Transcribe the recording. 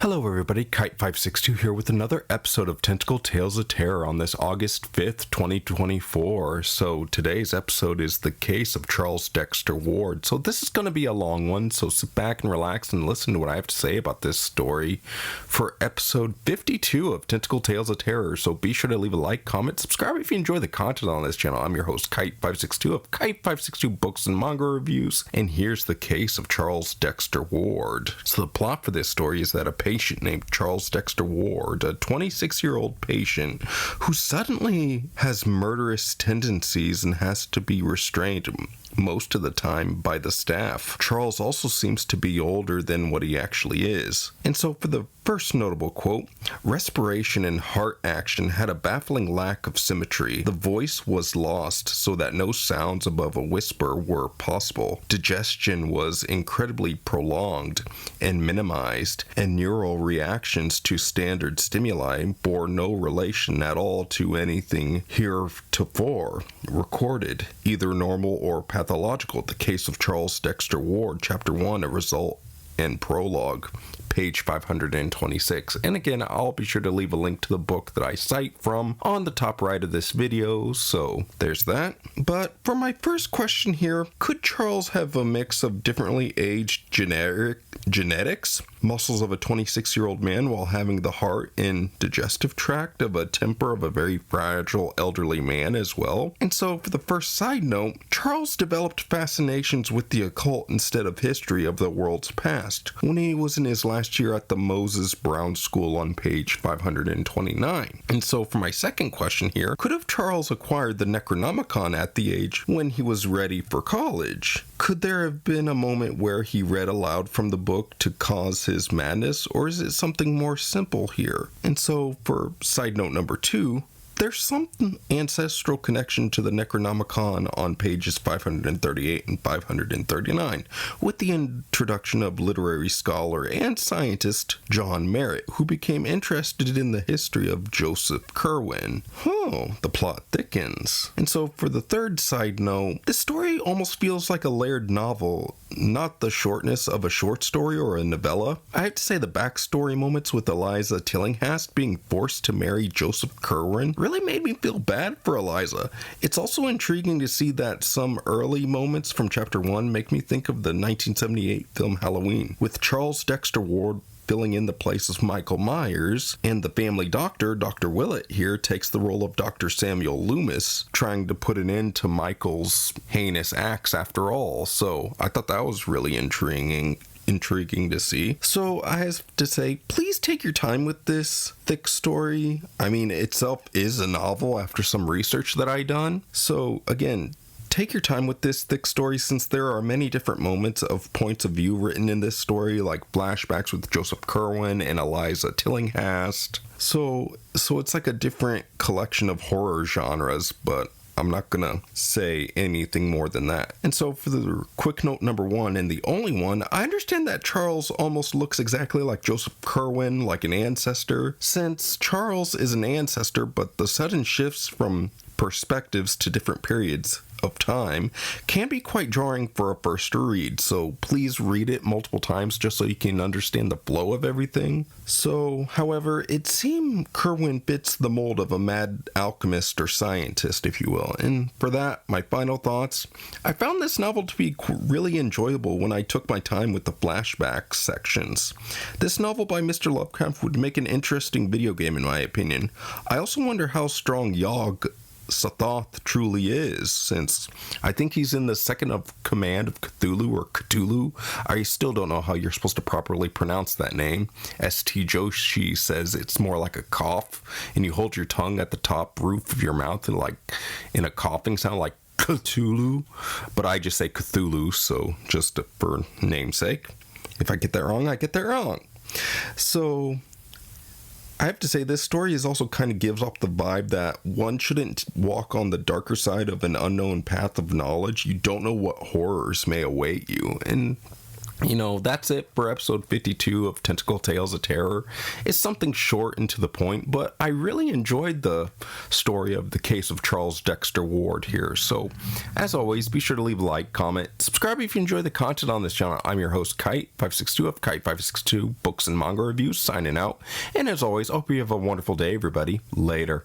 Hello everybody, Kite562 here with another episode of Tentacle Tales of Terror on this August 5th, 2024. So today's episode is the case of Charles Dexter Ward. So this is going to be a long one, so sit back and relax and listen to what I have to say about this story for episode 52 of Tentacle Tales of Terror. So be sure to leave a like, comment, subscribe if you enjoy the content on this channel. I'm your host, Kite562 of Kite562 Books and Manga Reviews, and here's the case of Charles Dexter Ward. So the plot for this story is that a patient named Charles Dexter Ward, a 26-year-old patient who suddenly has murderous tendencies and has to be restrained most of the time by the staff. Charles also seems to be older than what he actually is. And so for the first notable quote, respiration and heart action had a baffling lack of symmetry. The voice was lost so that no sounds above a whisper were possible. Digestion was incredibly prolonged and minimized, and neural reactions to standard stimuli bore no relation at all to anything heretofore recorded, either normal or pathological. The case of Charles Dexter Ward, Chapter 1, a result and prologue, page 526. And again, I'll be sure to leave a link to the book that I cite from on the top right of this video, so there's that. But for my first question here, could Charles have a mix of differently aged genetics, muscles of a 26-year-old man while having the heart and digestive tract of a temper of a very fragile elderly man as well? And so for the first side note, Charles developed fascinations with the occult instead of history of the world's past when he was in his last year at the Moses Brown School on page 529. And so for my second question here, could have Charles acquired the Necronomicon at the age when he was ready for college? Could there have been a moment where he read aloud from the book to cause his madness, or is it something more simple here? And so for side note number 2, there's some ancestral connection to the Necronomicon on pages 538 and 539, with the introduction of literary scholar and scientist John Merritt, who became interested in the history of Joseph Curwen. Oh, the plot thickens. And so for the third side note, this story almost feels like a layered novel, not the shortness of a short story or a novella. I have to say the backstory moments with Eliza Tillinghast being forced to marry Joseph Curwen really made me feel bad for Eliza. It's also intriguing to see that some early moments from chapter 1 make me think of the 1978 film Halloween, with Charles Dexter Ward filling in the place of Michael Myers, and the family doctor, Dr. Willett here, takes the role of Dr. Samuel Loomis, trying to put an end to Michael's heinous acts after all. So I thought that was really intriguing to see. So I have to say, please take your time with this thick story. I mean, itself is a novel after some research that I done. So again, take your time with this thick story, since there are many different moments of points of view written in this story, like flashbacks with Joseph Curwen and Eliza Tillinghast. So it's like a different collection of horror genres, but I'm not gonna say anything more than that. And so for the quick note number 1, and the only one, I understand that Charles almost looks exactly like Joseph Curwen, like an ancestor. Since Charles is an ancestor, but the sudden shifts from perspectives to different periods of time can be quite jarring for a first read, so please read it multiple times just so you can understand the flow of everything. So, however, it seemed Curwen fits the mold of a mad alchemist or scientist, if you will, and for that, my final thoughts. I found this novel to be really enjoyable when I took my time with the flashback sections. This novel by Mr. Lovecraft would make an interesting video game in my opinion. I also wonder how strong Yog Sothoth truly is, since I think he's in the second of command of Cthulhu or Cthulhu. I still don't know how you're supposed to properly pronounce that name. S.T. Joshi says it's more like a cough, and you hold your tongue at the top roof of your mouth and like in a coughing sound like Cthulhu, but I just say Cthulhu, so just for namesake. If I get that wrong, I get that wrong. So I have to say, this story is also kind of gives off the vibe that one shouldn't walk on the darker side of an unknown path of knowledge. You don't know what horrors may await you. And That's it for episode 52 of Tentacle Tales of Terror. It's something short and to the point, but I really enjoyed the story of the case of Charles Dexter Ward here. So, as always, be sure to leave a like, comment, subscribe if you enjoy the content on this channel. I'm your host, Kite562 of Kite562 Books and Manga Reviews, signing out. And as always, I hope you have a wonderful day, everybody. Later.